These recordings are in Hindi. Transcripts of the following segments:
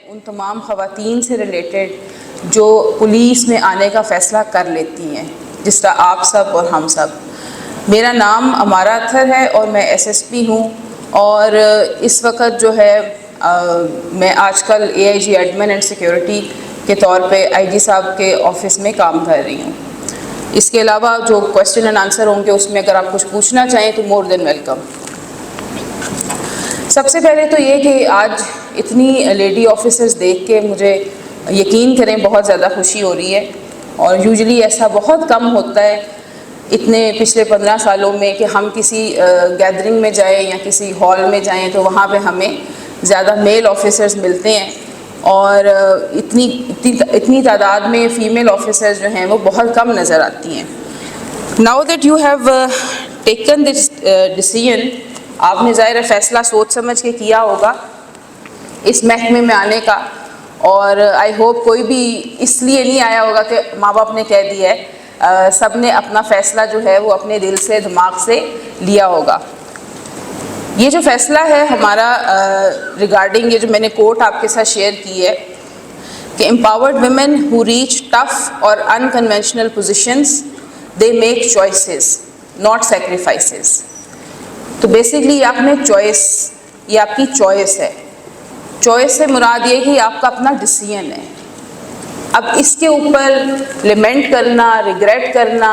उन तमाम ख़वातीन से रिलेटेड जो पुलिस में आने का फ़ैसला कर लेती हैं, जिस तरह आप सब और हम सब। मेरा नाम अमारा अत्थर है और मैं एसएसपी हूँ और इस वक्त जो है मैं आजकल AIG एडमिन एंड सिक्योरिटी के तौर पे IG साहब के ऑफ़िस में काम कर रही हूँ। इसके अलावा जो क्वेश्चन एंड आंसर होंगे उसमें अगर आप कुछ पूछना चाहें तो मोर देन वेलकम। सबसे पहले तो ये कि आज इतनी लेडी ऑफिसर्स देख के मुझे यकीन करें बहुत ज़्यादा खुशी हो रही है और यूजुअली ऐसा बहुत कम होता है इतने पिछले 15 सालों में कि हम किसी गैदरिंग में जाएं या किसी हॉल में जाएं तो वहाँ पे हमें ज़्यादा मेल ऑफिसर्स मिलते हैं और इतनी तादाद में फ़ीमेल ऑफिसर्स जो हैं वो बहुत कम नज़र आती हैं। Now that you have taken this decision, आपने ज़ाहिर फ़ैसला सोच समझ के किया होगा इस महकमे में आने का, और आई होप कोई भी इसलिए नहीं आया होगा कि माँ बाप ने कह दिया है। सब ने अपना फ़ैसला जो है वो अपने दिल से दिमाग से लिया होगा। ये जो फ़ैसला है हमारा रिगार्डिंग ये जो मैंने कोट आपके साथ शेयर की है कि empowered women who reach tough और unconventional positions they make choices not sacrifices. तो बेसिकली आपने चॉइस, ये आपकी चॉइस है। चॉइस से मुराद ये कि आपका अपना डिसीजन है। अब इसके ऊपर लिमेंट करना, रिग्रेट करना,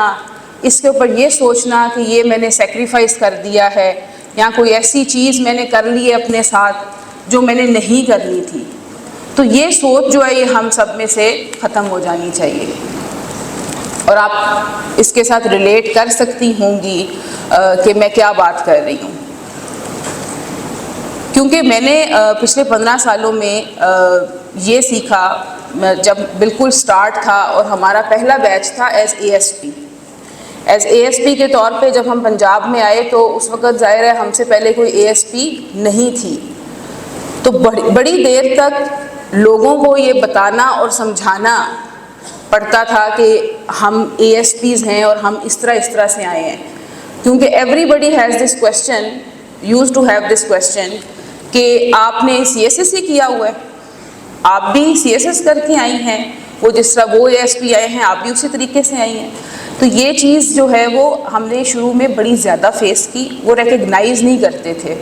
इसके ऊपर ये सोचना कि ये मैंने सेक्रीफाइस कर दिया है या कोई ऐसी चीज़ मैंने कर ली है अपने साथ जो मैंने नहीं करनी थी, तो ये सोच जो है ये हम सब में से ख़त्म हो जानी चाहिए। और आप इसके साथ रिलेट कर सकती होंगी कि मैं क्या बात कर रही हूँ, क्योंकि मैंने पिछले 15 सालों में ये सीखा जब बिल्कुल स्टार्ट था और हमारा पहला बैच था एज ASP के तौर पे जब हम पंजाब में आए तो उस वक़्त ज़ाहिर है हमसे पहले कोई ASP नहीं थी। तो बड़ी देर तक लोगों को ये बताना और समझाना पड़ता था कि हम ASPs हैं और हम इस तरह से आए हैं, क्योंकि everybody has this question, used to have this question कि आपने CSS ही किया हुआ है, आप भी CSS करके आई हैं, वो जिस तरह वो ASP आए हैं आप भी उसी तरीके से आई हैं। तो ये चीज़ जो है वो हमने शुरू में बड़ी ज़्यादा फेस की, वो रिकग्नाइज़ नहीं करते थे।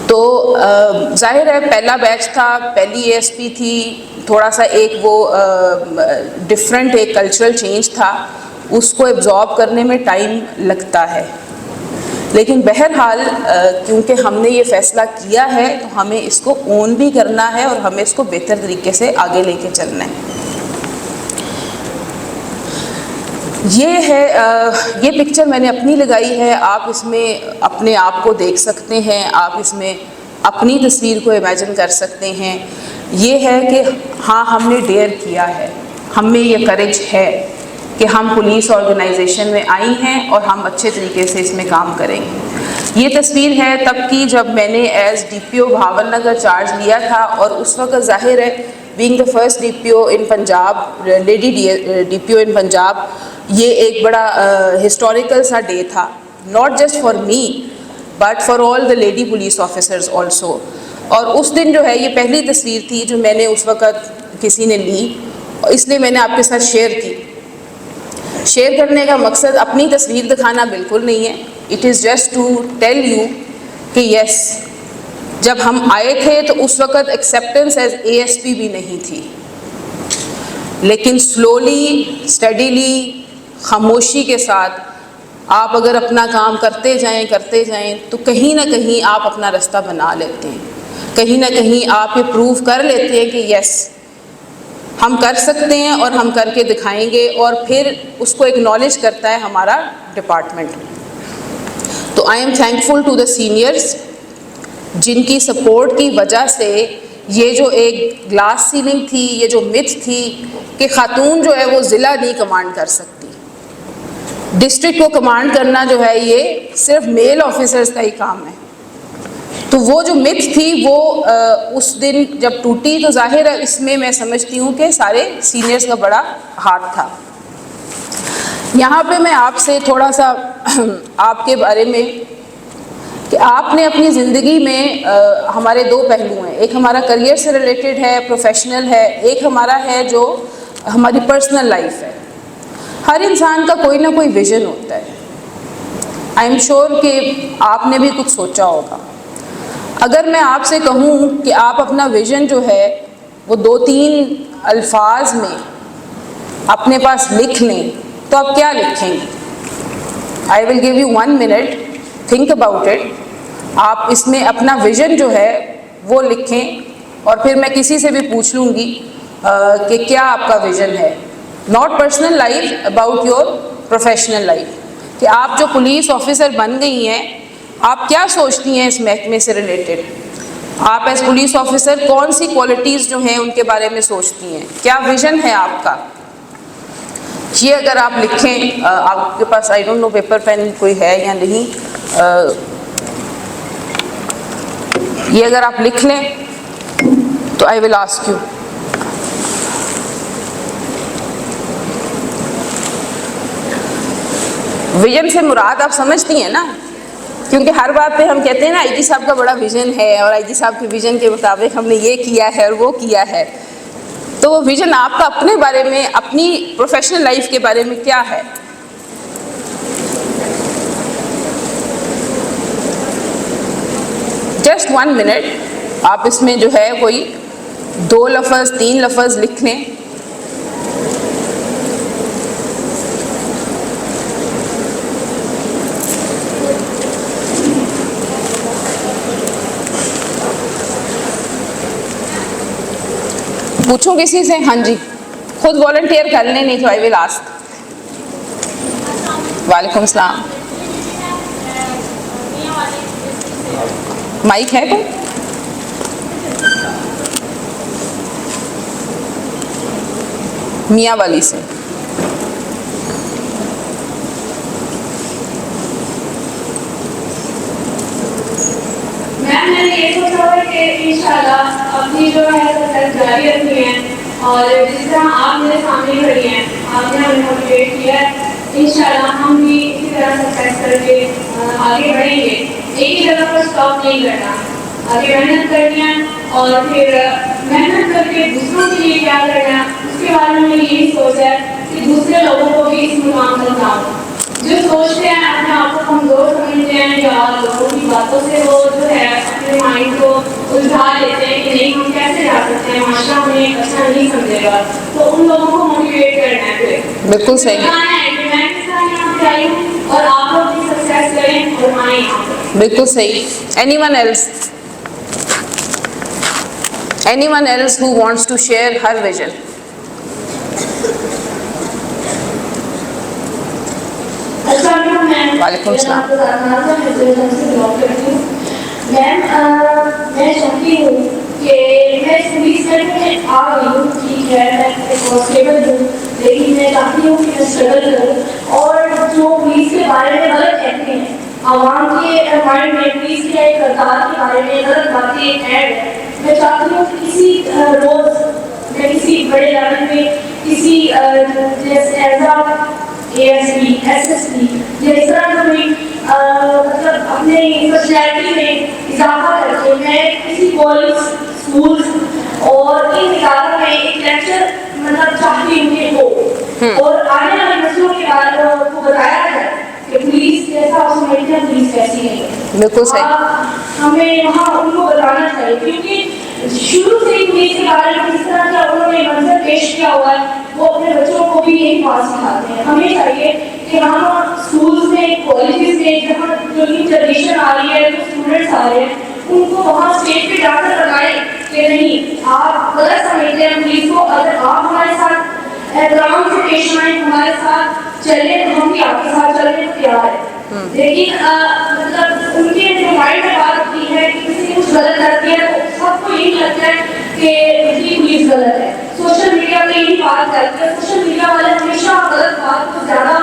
तो जाहिर है पहला बैच था, पहली ASP थी, थोड़ा सा एक वो डिफरेंट एक कल्चरल चेंज था, उसको एब्जॉर्ब करने में टाइम लगता है। लेकिन बहरहाल क्योंकि हमने ये फ़ैसला किया है तो हमें इसको ओन भी करना है और हमें इसको बेहतर तरीके से आगे लेके चलना है। ये है ये पिक्चर मैंने अपनी लगाई है, आप इसमें अपने आप को देख सकते हैं, आप इसमें अपनी तस्वीर को इमेजिन कर सकते हैं। ये है कि हाँ हमने डेयर किया है, हम में ये करेज है कि हम पुलिस ऑर्गेनाइजेशन में आई हैं और हम अच्छे तरीके से इसमें काम करेंगे। ये तस्वीर है तब की जब मैंने एज DPO भावन नगर चार्ज लिया था और उस वक्त ज़ाहिर है being the first DPO in Punjab, lady DPO इन पंजाब, ये एक बड़ा हिस्टोरिकल सा डे था, not just for me but for all the lady police officers also. और उस दिन जो है ये पहली तस्वीर थी जो मैंने उस वक़्त किसी ने ली, इसलिए मैंने आपके साथ शेयर की। शेयर करने का मकसद अपनी तस्वीर दिखाना बिल्कुल नहीं है, it is just to tell you कि यस जब हम आए थे तो उस वक़्त एक्सेप्टेंस एज ASP भी नहीं थी, लेकिन स्लोली स्टडीली खामोशी के साथ आप अगर अपना काम करते जाएं तो कहीं ना कहीं आप अपना रास्ता बना लेते हैं, कहीं ना कहीं आप ये प्रूव कर लेते हैं कि यस हम कर सकते हैं और हम करके दिखाएंगे, और फिर उसको एक्नॉलेज करता है हमारा डिपार्टमेंट। तो I am thankful to the seniors जिनकी सपोर्ट की वजह से ये जो एक ग्लास सीलिंग थी, ये जो मिथ थी कि खातून जो है वो ज़िला नहीं कमांड कर सकती, डिस्ट्रिक्ट को कमांड करना जो है ये सिर्फ मेल ऑफिसर्स का ही काम है, तो वो जो मिथ थी वो उस दिन जब टूटी तो जाहिर है इसमें मैं समझती हूँ कि सारे सीनियर्स का बड़ा हाथ था। यहाँ पे मैं आपसे थोड़ा सा आपके बारे में कि आपने अपनी ज़िंदगी में हमारे दो पहलू हैं, एक हमारा करियर से रिलेटेड है, प्रोफेशनल है, एक हमारा है जो हमारी पर्सनल लाइफ है। हर इंसान का कोई ना कोई विज़न होता है। आई एम श्योर कि आपने भी कुछ सोचा होगा। अगर मैं आपसे कहूँ कि आप अपना विज़न जो है वो 2-3 अल्फाज में अपने पास लिख लें, तो आप क्या लिखेंगे? I will give you 1 minute, think about it. आप इसमें अपना विज़न जो है वो लिखें और फिर मैं किसी से भी पूछ लूँगी कि क्या आपका विज़न है, not personal life, about your professional life, कि आप जो पुलिस ऑफिसर बन गई हैं, आप क्या सोचती हैं इस महकमे से रिलेटेड? आप एज पुलिस ऑफिसर कौन सी क्वालिटीज़ जो हैं उनके बारे में सोचती हैं? क्या विज़न है आपका? ये अगर आप लिखें, आपके पास I don't know paper pen कोई है या नहीं, ये अगर आप लिख लें तो I will ask you. Vision से मुराद आप समझती हैं ना? क्योंकि हर बात पे हम कहते हैं ना आईजी साहब का बड़ा विजन है और आईजी साहब के विजन के मुताबिक हमने ये किया है और वो किया है। तो वो विजन आपका अपने बारे में, अपनी प्रोफेशनल लाइफ के बारे में क्या है? जस्ट 1 मिनट, आप इसमें जो है कोई 2 लफ्ज़ 3 लफ्ज़ लिख लें। पूछूं किसी से? हाँ जी, खुद वॉलंटियर कर लें, नहीं तो आई विल आस्क। वालेकुम सलाम। माइक है कोई? मियाँ वाली से। मैम, मैंने ये सोचा है कि इंशाल्लाह अपनी जो है सक्सेस जारी रखनी है और जिस तरह आप मेरे सामने खड़ी हैं, आपने हमें मोटिवेट किया है, इंशाल्लाह हम भी इसी तरह सक्सेस करके आगे बढ़ेंगे। एक ही जगह पर स्टॉप नहीं करना, आगे मेहनत करनी है और फिर मेहनत करके दूसरों के लिए क्या करना, उसके बारे में यही सोच है कि दूसरे लोगों को भी इस मुकाम तक लाऊं। जो सोचते हैं अपने आप को कमजोर समझते हैं या लोगों की बातों से वो जो है अपने माइंड को उलझा लेते हैं कि नहीं हम कैसे जा सकते हैं, माशा हमें अच्छा नहीं समझेगा, तो उन लोगों को मोटिवेट करना है। फिर बिल्कुल सही है कि मैं किस तरह यहाँ पे आई हूँ और आप लोग भी सक्सेस करें और आए यहाँ पे। बिल्कुल सही। Anyone else who wants to share her vision? वालेकुम सलाम। मैम, मैं चाहती हूँ कि मैं पुलिस में आ गई हूँ, ठीक है, मैं कांस्टेबल हूँ, लेकिन मैं चाहती हूँ कि मैं स्ट्रगल करूँ और जो पुलिस के बारे में गलत कहते हैं, आवाम के माइंड में पुलिस के एक किरदार के बारे में गलत बातें ऐड है। मैं चाहती हूँ कि किसी रोज़ मैं किसी बड़े लेवल पे किसी जैसे एज ASP, SSP, इस तरह का कोई मतलब अपने पर्सनैलिटी में इजाफा करके मैं किसी कॉलेज, स्कूल और इन इदारों में एक लेक्चर मतलब चाहती हूँ कि हो और आने वाले बच्चों के बारे को बताया जाए कि पुलिस जैसा आप समझते हैं पुलिस कैसी है। बिल्कुल सही। हमें वहाँ उनको बताना चाहिए क्योंकि शुरू से ही पुलिस के बारे में किस तरह का उन्होंने मंजर पेश किया हुआ है, वो अपने बच्चों को भी यही बात सिखाते हैं। हमें चाहिए कि हम स्कूल में, कॉलेजेस में जहाँ जो नई जनरेशन आ रही है, जो स्टूडेंट्स आ रहे हैं, उनको वहाँ स्टेज पे जाकर बताएं कि नहीं आप गलत समझते हैं पुलिस को, अगर आप हमारे साथ एहतराम से पेश आए, हमारे साथ चले तो हम भी आपके साथ चलने को तैयार है। लेकिन मतलब उनके जो माइंड में बात की है कि किसी कुछ गलत करती है तो सबको यही लगता है कि पुलिस गलत है। सोशल मीडिया पे यही बात करते हैं, सोशल मीडिया वाले हमेशा गलत बात को ज़्यादा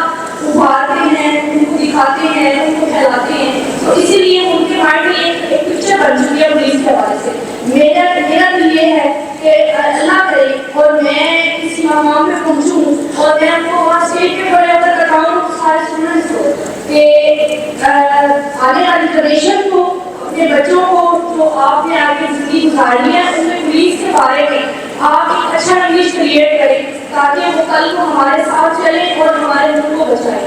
उभारते हैं, उनको दिखाते हैं, उनको फैलाते हैं, तो इसीलिए उनके माइंड में एक पिक्चर बन चुकी है पुलिस के हवाले से। मेरा तो ये है कि अल्लाह करे और मैं किसी मकाम पे पहुँचूँ और मैं आपको वहाँ स्टेज पे खड़े होकर बताऊँ सारे स्टूडेंट्स को कि आने वाली जनरेशन को की जिंदगी गुजारनी है, उसमें पुलिस के बारे में आप एक अच्छा इमेज क्रिएट करें ताकि वो कल को हमारे साथ चले और हमारे मुल्क को बचाए।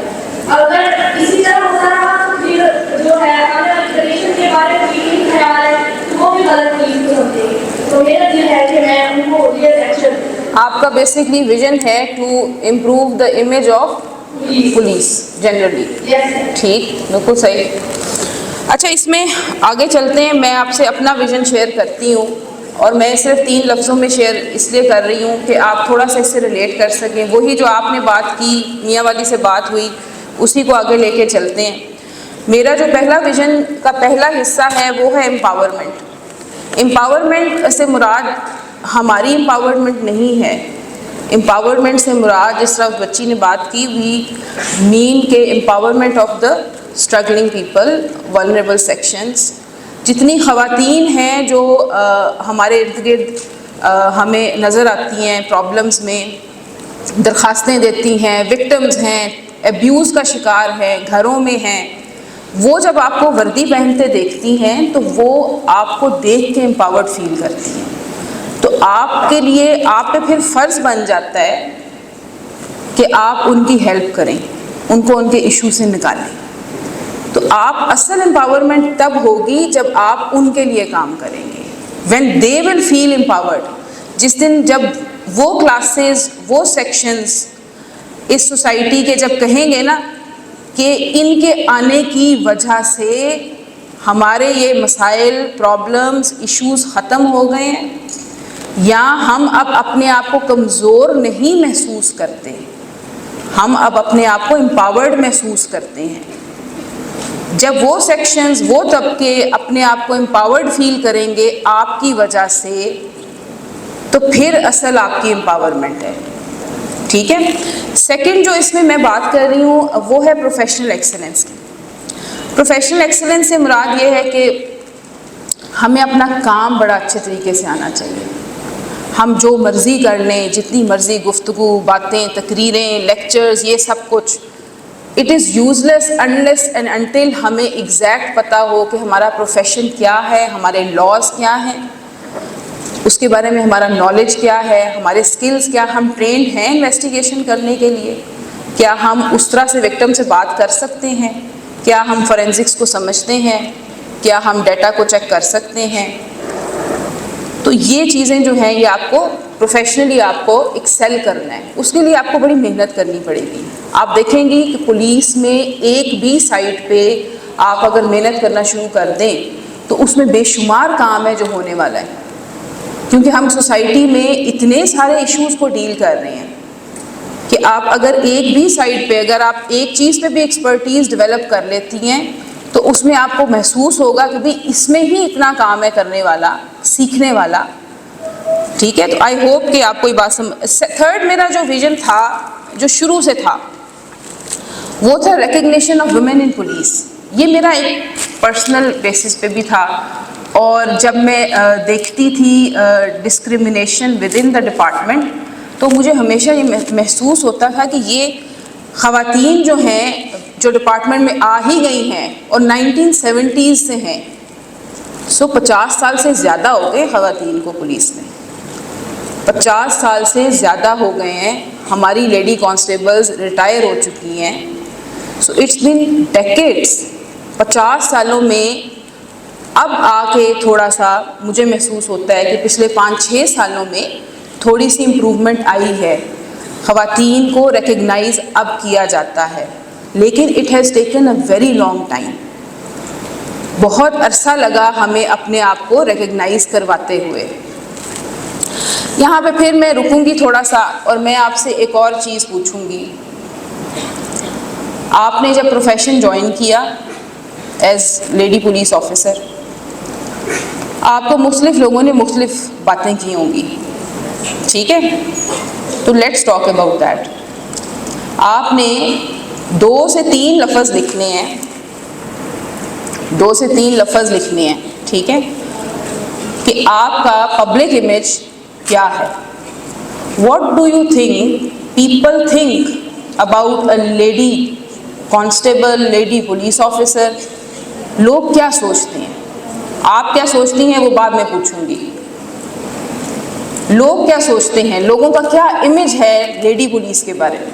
अगर इसी तरह होता रहा तो फिर जो है आने वाली जनरेशन के बारे में भी ख्याल है तो वो भी गलत पुलिस को समझेंगे। तो मेरा दिल है कि मैं उनको रियल एक्शन दूं। आपका बेसिकली विजन है to improve the image of police generally. ठीक, बिल्कुल सही। अच्छा, इसमें आगे चलते हैं। मैं आपसे अपना विजन शेयर करती हूँ और मैं सिर्फ 3 लफ्ज़ों में शेयर इसलिए कर रही हूँ कि आप थोड़ा सा इससे रिलेट कर सकें। वही जो आपने बात की, मियाँ वाली से बात हुई, उसी को आगे लेके चलते हैं। मेरा जो पहला विजन का पहला हिस्सा है वो है एम्पावरमेंट। एम्पावरमेंट से मुराद हमारी एम्पावरमेंट नहीं है। एम्पावरमेंट से मुराद, जिस तरह उस बच्ची ने बात की, वी मीन के empowerment of the struggling people, vulnerable sections. जितनी ख़वातीन हैं जो हमारे इर्द गिर्द हमें नज़र आती हैं, प्रॉब्लम्स में दरख्वास्तें देती हैं, विक्टिम्स हैं, एब्यूज़ का शिकार है, घरों में हैं, वो जब आपको वर्दी पहनते देखती हैं तो वो आपको देख के एम्पावर्ड फील करती हैं। तो आपके लिए, आप पे फिर फ़र्ज़ बन जाता है कि आप उनकी हेल्प करें, उनको उनके इशू से निकालें। तो आप असल एम्पावरमेंट तब होगी जब आप उनके लिए काम करेंगे, when they will feel empowered. जिस दिन जब वो क्लासेस, वो सेक्शंस इस सोसाइटी के जब कहेंगे ना कि इनके आने की वजह से हमारे ये मसाइल, प्रॉब्लम्स, इश्यूज़ ख़त्म हो गए हैं, या हम अब अपने आप को कमज़ोर नहीं महसूस करते, हम अब अपने आप को एम्पावर्ड महसूस करते हैं। जब वो सेक्शंस, वो तबके अपने आप को एम्पावर्ड फील करेंगे आपकी वजह से, तो फिर असल आपकी एम्पावरमेंट है। ठीक है। सेकंड जो इसमें मैं बात कर रही हूँ वो है प्रोफेशनल एक्सेलेंस की। प्रोफेशनल एक्सेलेंस से मुराद ये है कि हमें अपना काम बड़ा अच्छे तरीके से आना चाहिए। हम जो मर्ज़ी कर लें, जितनी मर्ज़ी गुफ्तगू, बातें, तकरीरें, लेक्चर्स, ये सब कुछ, it is useless unless and until हमें एग्जैक्ट पता हो कि हमारा प्रोफेशन क्या है, हमारे लॉज क्या हैं, उसके बारे में हमारा नॉलेज क्या है, हमारे स्किल्स क्या, हम ट्रेंड हैं इन्वेस्टिगेशन करने के लिए, क्या हम उस तरह से विक्टिम से बात कर सकते हैं, क्या हम फोरेंसिक्स को समझते हैं, क्या हम डाटा को चेक कर सकते हैं। तो ये चीज़ें जो हैं ये आपको प्रोफेशनली आपको एक्सेल करना है, उसके लिए आपको बड़ी मेहनत करनी पड़ेगी। आप देखेंगी कि पुलिस में एक भी साइट पे आप अगर मेहनत करना शुरू कर दें तो उसमें बेशुमार काम है जो होने वाला है, क्योंकि हम सोसाइटी में इतने सारे इश्यूज़ को डील कर रहे हैं कि आप अगर एक भी साइड पे, अगर आप एक चीज़ पे भी एक्सपर्टीज़ डेवलप कर लेती हैं तो उसमें आपको महसूस होगा कि भाई इसमें ही इतना काम है करने वाला, सीखने वाला। ठीक है, तो आई होप कि आपको ये बात समझ। थर्ड मेरा जो विजन था, जो शुरू से था, वो था recognition of women in police. ये मेरा एक पर्सनल बेसिस पे भी था, और जब मैं देखती थी discrimination with in the department तो मुझे हमेशा ये महसूस होता था कि ये ख़वातीन जो हैं, जो डिपार्टमेंट में आ ही गई हैं और 1970s से हैं, 50 साल से ज़्यादा हो गए ख़वातीन को पुलिस में, 50 साल से ज़्यादा हो गए हैं। हमारी लेडी कांस्टेबल्स रिटायर हो चुकी हैं। सो इट्स बिन डेकेड्स, 50 सालों में अब आके थोड़ा सा मुझे महसूस होता है कि पिछले 5-6 सालों में थोड़ी सी इम्प्रूवमेंट आई है, ख़वातीन को रिकग्नाइज़ अब किया जाता है, लेकिन it has taken a very long time. बहुत अरसा लगा हमें अपने आप को रिकग्नाइज़ करवाते हुए। यहाँ पे फिर मैं रुकूंगी थोड़ा सा और मैं आपसे एक और चीज़ पूछूंगी। आपने जब प्रोफेशन ज्वाइन किया एज लेडी पुलिस ऑफिसर, आपको मुख्तलिफ लोगों ने मुख्तलिफ बातें की होंगी, ठीक है, तो लेट्स टॉक अबाउट दैट। आपने 2 से 3 लफ्ज़ लिखने हैं, 2 से 3 लफ्ज़ लिखने हैं, ठीक है, कि आपका पब्लिक इमेज क्या है। What do you think people think about a lady constable, lady police officer? लोग क्या सोचते हैं? आप क्या सोचती हैं वो बाद में पूछूंगी। लोग क्या सोचते हैं, लोगों का क्या इमेज है लेडी पुलिस के बारे में,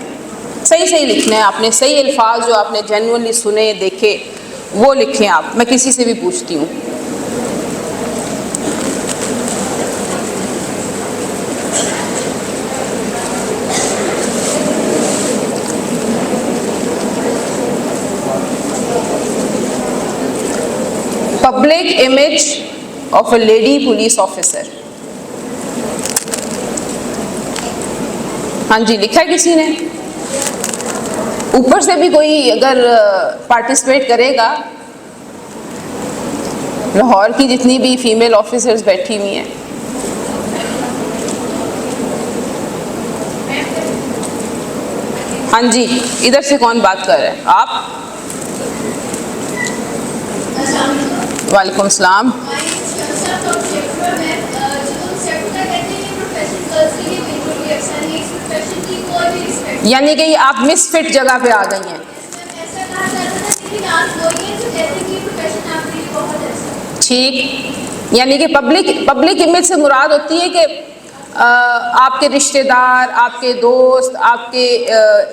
सही सही लिखना है आपने, सही अल्फाज जो आपने जेन्युइनली सुने देखे वो लिखें आप। मैं किसी से भी पूछती हूँ। Public image of a lady police officer. हाँ जी, लिखा है किसी ने? ऊपर से भी कोई अगर पार्टिसिपेट करेगा, लाहौर की जितनी भी फीमेल ऑफिसर्स बैठी हुई हैं। हाँ जी, इधर से कौन बात कर रहा है? आप? वालेकुम सलाम। यानी कि आप मिसफिट जगह पे आ गई हैं। ठीक, यानी कि पब्लिक इमेज से मुराद होती है कि आपके रिश्तेदार, आपके दोस्त, आपके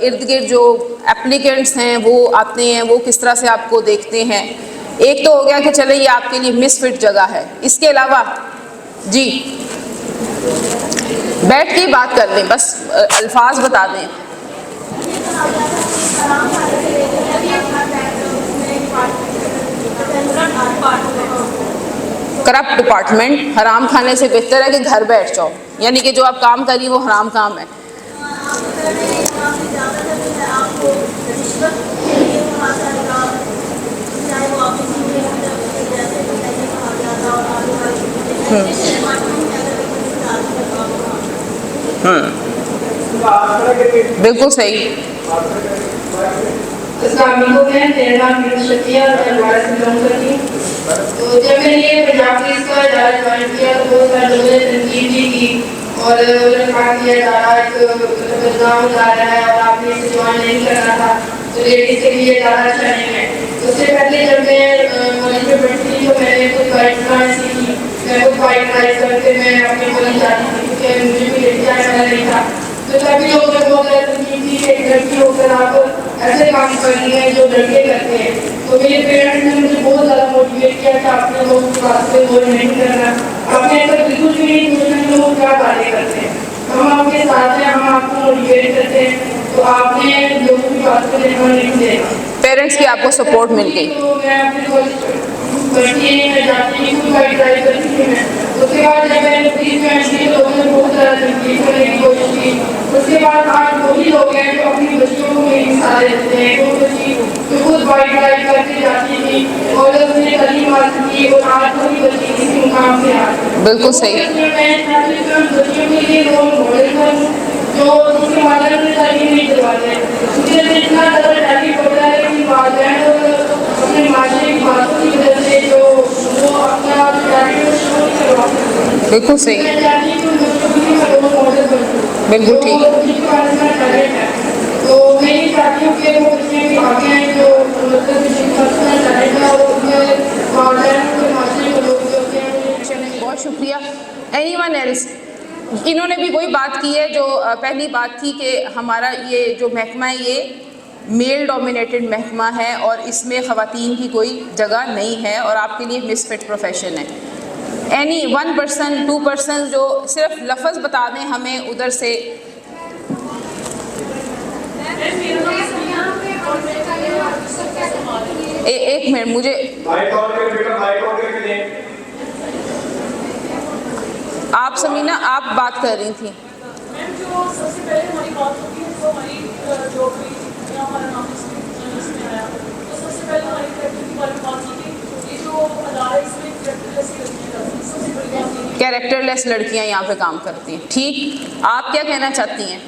इर्द गिर्द जो एप्लीकेंट्स हैं वो आते हैं, वो किस तरह से आपको देखते हैं। एक तो हो गया कि चले ये आपके लिए मिसफिट जगह है। इसके अलावा जी बैठ के बात कर लें, बस अल्फाज बता दें। करप्ट डिपार्टमेंट, हराम खाने से बेहतर है कि घर बैठ जाओ, यानी कि जो आप काम करिए वो हराम काम है। बिल्कुल सही। मेरा नाम शकिया और मैं भारत से बिलोंग करती हूँ। तो जब मैंने ये पंजाब पुलिस का इदारा ज्वाइन किया तो बहुत सारे लोगों ने तनकीद भी की और उन्होंने कहा कि ये इदारा एक बदनाम इदारा है और आपने इसे ज्वाइन नहीं करना था, तो लेडीज के लिए इदारा अच्छा नहीं है। उससे पहले जब मैं कॉलेज में पढ़ती थी तो मैंने खुद बाइक चलाना सीखी। मैं खुद बाइक ड्राइव करके मैं अपने कॉलेज जाती थी क्योंकि मुझे भी लेके जाने वाला नहीं था। तो सभी लोग ने बहुत ज़्यादा तनकीद की कि एक लड़की होकर आप ऐसे काम कर रही हैं जो लड़के करते हैं। तो मेरे पेरेंट्स ने मुझे बहुत ज़्यादा मोटिवेट किया कि आपने लोगों की बात पे वो नहीं करना, आपने ऐसा बिल्कुल भी नहीं सोचना कि लोग क्या बातें करते हैं। हम आपके साथ हैं, हम आपको मोटिवेट करते हैं, तो आपने लोगों की बात पे ध्यान नहीं देना। पेरेंट्स की आपको सपोर्ट मिल गई? तो मैं अपने कॉलेज पढ़ती है, मैं जाती हूँ, खुद बाइक ड्राइव करती थी मैं। उसके बाद जब मैंने पुलिस में आई थी तो लोगों ने बहुत ज़्यादा तनकीद करने की कोशिश की। उसके बाद आज वही लोग हैं जो अपनी बच्चियों को मेरी मिसालें देते हैं। वो बच्ची जो खुद बाइक ड्राइव करके जाती थी और उसने तालीम हासिल की और आज वही बच्ची किसी मुकाम से आ गई। बिल्कुल सही। मैं चाहती हूँ कि हम बच्चियों के लिए रोल मॉडल करूँ जो उनके माता पिता तालीम नहीं करवाते हैं। मुझे इतना ज़्यादा टैली पड़ता है कि वालिदैन अपने माशरे की बातों की वजह से जो वो अपना टैलेंट शो नहीं करवाते। बिल्कुल सही, मैं चाहती हूँ कि बच्चों के लिए मैं रोल मॉडल बनूँ। बिल्कुल ठीक। तो जिनके पास इतना टैलेंट है तो मैं ये चाहती हूँ कि वो बच्चे भी आगे हैं जो मतलब जिनके पास इतना टैलेंट है और उनके वालिदैन के माशरे के लोग जो होते हैं। बहुत शुक्रिया। Anyone else? इन्होंने भी वही बात की है जो पहली बात थी कि हमारा ये जो महकमा है ये मेल डोमिनेटेड महकमा है और इसमें ख़वातीन की कोई जगह नहीं है और आपके लिए मिसफिट प्रोफेशन है। एनी 1% 2% जो सिर्फ लफ्ज़ बता दें हमें उधर से। एक मिनट मुझे आप समीना आप बात कर रही थी। मैम जो सबसे पहले हमारी बात होती है तो हमारी जो भी हमारा नाम इसमें आया तो सबसे पहले हमारी कैरेक्टर के बारे में बात की थी। ये जो अदारा है इसमें कैरेक्टरलेस लड़कियाँ सबसे बड़ी बात है, कैरेक्टरलेस लड़कियां यहाँ पे काम करती हैं। ठीक, आप क्या कहना चाहती हैं?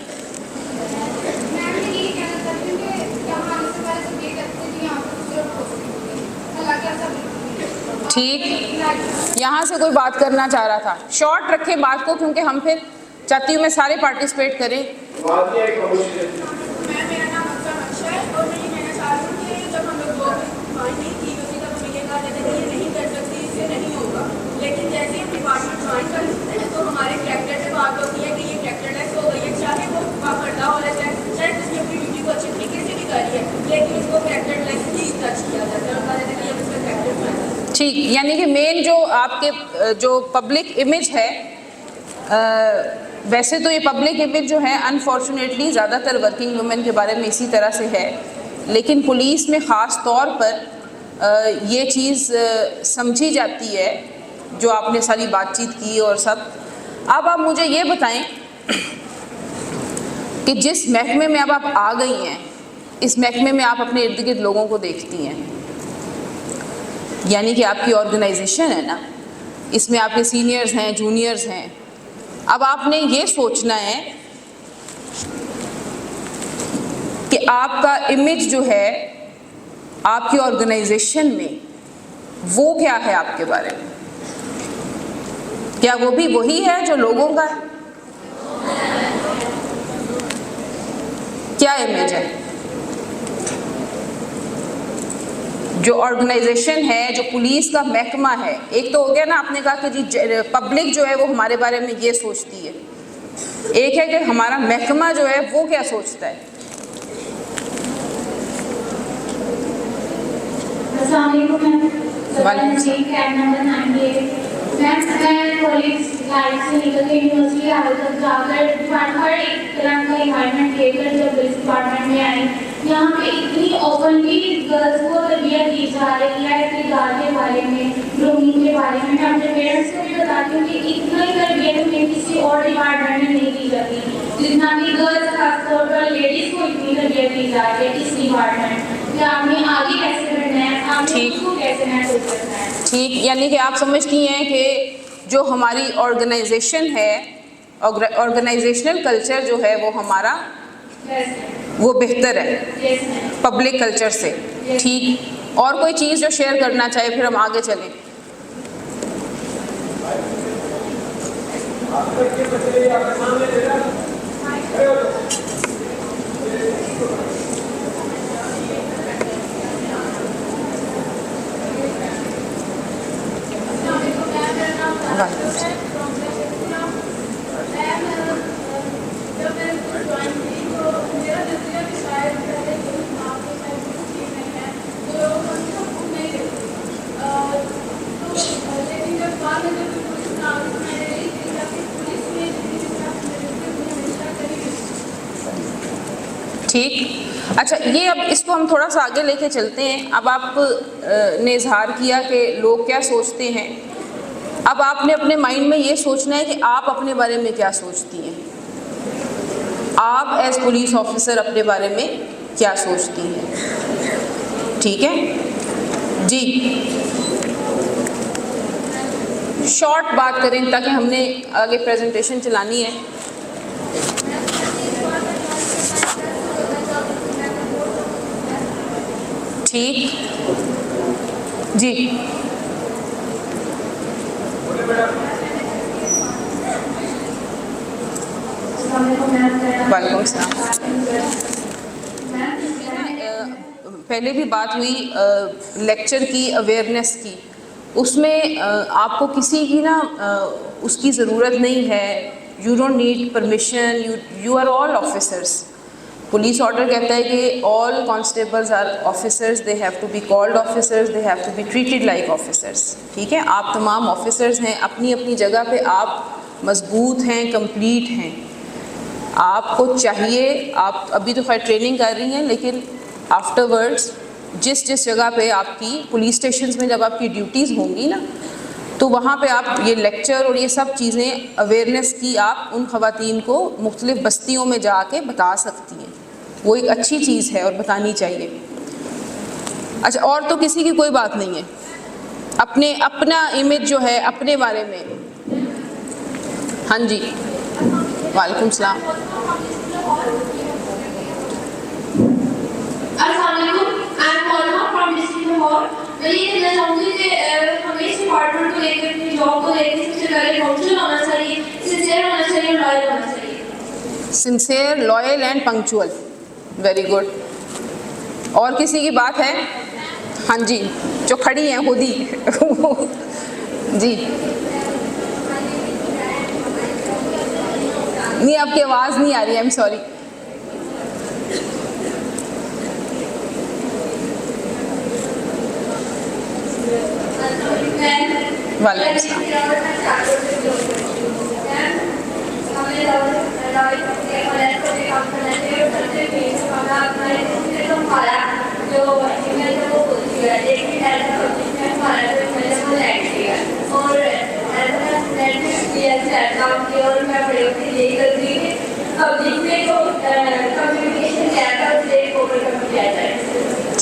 ठीक, यहाँ से कोई बात करना चाह रहा था, शॉर्ट रखें बात को क्योंकि हम फिर चाहती हूँ मैं सारे पार्टिसिपेट करें। मेरा नाम अक्सर मंशा है और मैं ये कहना चाह रही हूँ कि जब हम लोग बात नहीं की तो तब हमें ये कहा जाता है कि ये नहीं कर सकती, इससे नहीं होगा। लेकिन जैसे हम डिपार्टमेंट ज्वाइन कर लेते हैं तो हमारे कैरेक्टर से बात होती है कि ये कैरेक्टर लेस हो गई है, चाहे वो पर्दा वाला चाहे उसने अपनी ड्यूटी को अच्छी तरीके से भी करी है, लेकिन उसको कैरेक्टर लेस ही टच किया जाता है और कहा जाता है कि अब इसका कैरेक्टर फायदा। ठीक, यानी कि मेन जो आपके जो पब्लिक इमेज है, वैसे तो ये पब्लिक इमेज जो है अनफॉर्चुनेटली ज़्यादातर वर्किंग वुमेन के बारे में इसी तरह से है, लेकिन पुलिस में ख़ास तौर पर ये चीज़ समझी जाती है जो आपने सारी बातचीत की और सब। अब आप मुझे ये बताएं कि जिस महकमे में अब आप आ गई हैं, इस महकमे में आप अपने इर्द गिर्द लोगों को देखती हैं, यानी कि आपकी ऑर्गेनाइजेशन है ना, इसमें आपके सीनियर्स हैं, जूनियर्स हैं। अब आपने ये सोचना है कि आपका इमेज जो है आपकी ऑर्गेनाइजेशन में वो क्या है आपके बारे में, क्या वो भी वही है जो लोगों का है? क्या इमेज है? जो ऑर्गेनाइजेशन है, जो पुलिस का महकमा है, एक तो हो गया ना, आपने कहा कि जी पब्लिक जो है वो हमारे बारे में ये सोचती है, एक है कि हमारा महकमा जो है वो क्या सोचता है। मैं कॉलेज लाइफ से निकल के यूनिवर्सिटी हाउस तक जाकर हर एक तरह का इन्वायरमेंट लेकर जब इस डिपार्टमेंट में आई, यहाँ पे इतनी ओपनली गर्ल्स को तरबियत दी जा रही है किरदार के बारे में, ग्रूमिंग के बारे में। मैं अपने पेरेंट्स को भी बताती हूँ कि इतना ही तरबियत में किसी और डिपार्टमेंट में नहीं दी जाती जितना कि गर्ल्स खासतौर पर लेडीज़ को इतनी तरबियत दी जा रही है इस डिपार्टमेंट में। आपने आगे कैसे बढ़ना है, आपने उसको कैसे महसूस करना है। ठीक, यानी कि आप समझती हैं कि जो हमारी ऑर्गेनाइजेशन है, ऑर्गेनाइजेशनल कल्चर जो है वो हमारा वो बेहतर है पब्लिक कल्चर से। ठीक, और कोई चीज़ जो शेयर करना चाहे फिर हम आगे चलें। ठीक, अच्छा, ये अब इसको हम थोड़ा सा आगे लेके चलते हैं। अब आप ने इजहार किया कि लोग क्या सोचते हैं, अब आपने अपने माइंड में ये सोचना है कि आप अपने बारे में क्या सोचती हैं, आप एज पुलिस ऑफिसर अपने बारे में क्या सोचती हैं। ठीक है जी, शॉर्ट बात करें ताकि हमने आगे प्रेजेंटेशन चलानी है। ठीक जी, वालेकुम सलाम। पहले भी बात हुई लेक्चर की, अवेयरनेस की, उसमें आपको किसी की ना उसकी ज़रूरत नहीं है। You don't need permission, you are all officers. Police order कहता है कि all constables are officers, they have to be called officers, they have to be treated like officers. ठीक है, आप तमाम ऑफिसर्स हैं, अपनी अपनी जगह पे आप मजबूत हैं, कंप्लीट हैं। आपको चाहिए, आप अभी तो खैर ट्रेनिंग कर रही हैं, लेकिन आफ्टरवर्ड्स जिस जिस जगह पे आपकी पुलिस स्टेशंस में जब आपकी ड्यूटीज़ होंगी ना, तो वहाँ पे आप ये लेक्चर और ये सब चीज़ें अवेयरनेस की आप उन ख़वातीन को मुख्तलिफ़ बस्तियों में जाके बता सकती हैं। वो एक अच्छी चीज़ है और बतानी चाहिए। अच्छा, और तो किसी की कोई बात नहीं है, अपने अपना इमेज जो है अपने बारे में। हाँ जी, वालेकुम सलाम। मैं ये कहना चाहूँगी कि हमें इस डिपार्टमेंट को लेकर, अपनी जॉब को लेकर सबसे पहले पंक्चुअल होना चाहिए, सिंसियर होना चाहिए, लॉयल होना चाहिए। Sincere, loyal and punctual, very good. और किसी की बात है? हाँ जी, जो खड़ी हैं खुद ही जी नहीं, आपकी आवाज़ नहीं आ रही, आई एम सॉरी। वालेकुम सलाम।